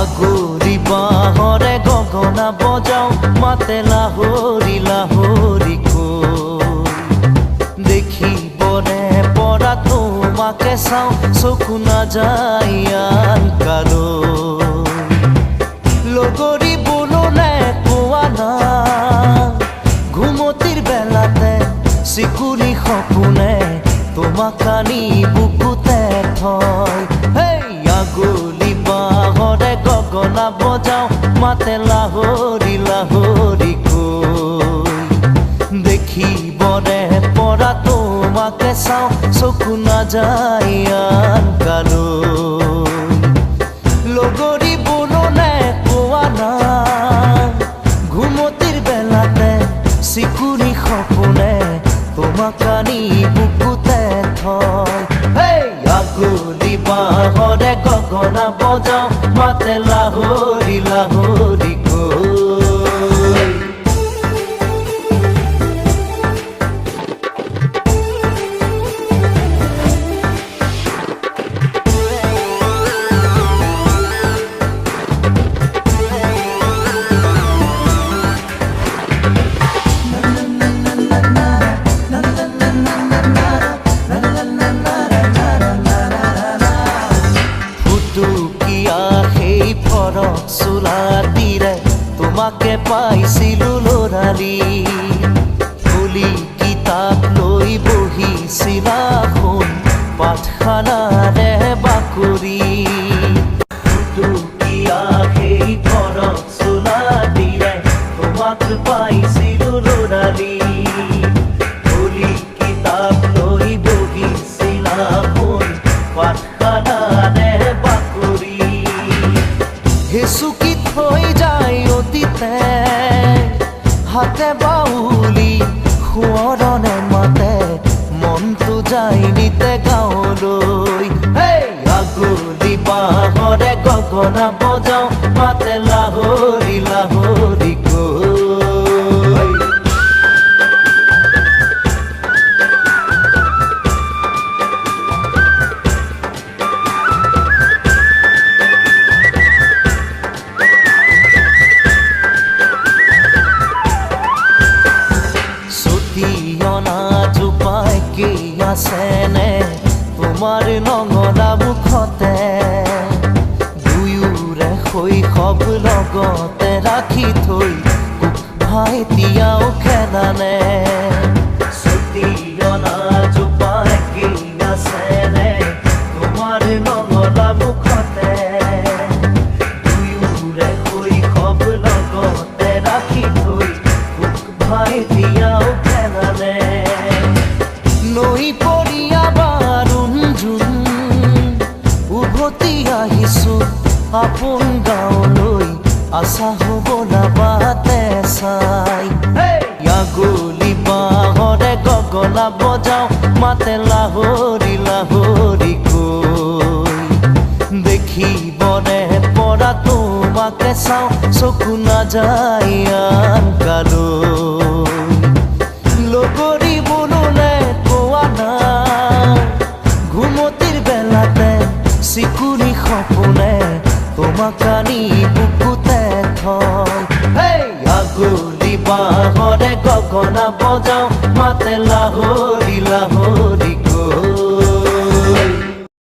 আগুৰি বাঁহৰে গগনা বজাও মাতে লাহৰি লাহৰি দেখিবনে পৰা তোমাকে চাওঁ চকু নাযায় আন কালৈ লগৰী বোলোনে কোৱা না ঘুমতিৰ বেলাতে চিকুৰি সপোনে তোমাক আনি বুকুতে থয় আগুলি বাঁহৰে গগনা বজাও মাতে লাহৰি লাহৰি দেখিবনে পৰা তোমাকে চাওঁ চকু নাযায় আন কালৈ লগৰী বোলোনে কোৱা না ঘুমতিৰ বেলাতে চিকুৰি সপোনে তোমাক আনি বুকুতে থয় আগুলি বাঁহৰে গগনা বজাও মাতে লাহৰি লাহৰি চোলাটিৰে তোমাকে পাইছিলো লৰালি ফুলি কিতাপ লৈ বহিছিলা শুন পাঠখানাৰে বাকৰি সেই ঘৰত চোলাটিৰে তোমাক পাইছিলো লৰালি ফুলি কিতাপ লৈ বহিছিলা শুন পাঠখানাৰে বাকৰি হেচুকি থৈ যায় অতীতে হাতে বাউলি সোঁৱৰণে মাতে মনটো যায় নিতে গাঁৱলৈ আগুলি বাঁহৰে গগনা বজাও মাতে লাহৰি লাহৰি আছেনে তোমাৰ নঙলা মুখতে দুয়োৰে শৈশৱ লগতে ৰাখি থৈ ভাইটিয়াও খেলানে চুটিয়না জোপাই কি আছেনে তোমাৰ নঙলা মুখতে দুয়োৰে শৈশৱ লগতে ৰাখি থৈ ভাইটিয়াও খেলানে নৈ পৰিয়া বাৰুণ জোন উভতি আহিছো আপোন গাঁৱলৈ আশা হ'বলা বাটে চাই আগুলি বাঁহৰে গগনা বজাও মাতে লাহৰি লাহৰি দেখিবনে পৰা তোমাকে চাওঁ চকু নাযায় আন কালৈ লগৰী বোলোনে ঘুমতিৰ বেলাতে চিকুৰি সপোনে তোমাক আনি বুকুতে থয় আগুলি বাঁহৰে গগনা বজাও মাতে লাহৰি লাহৰি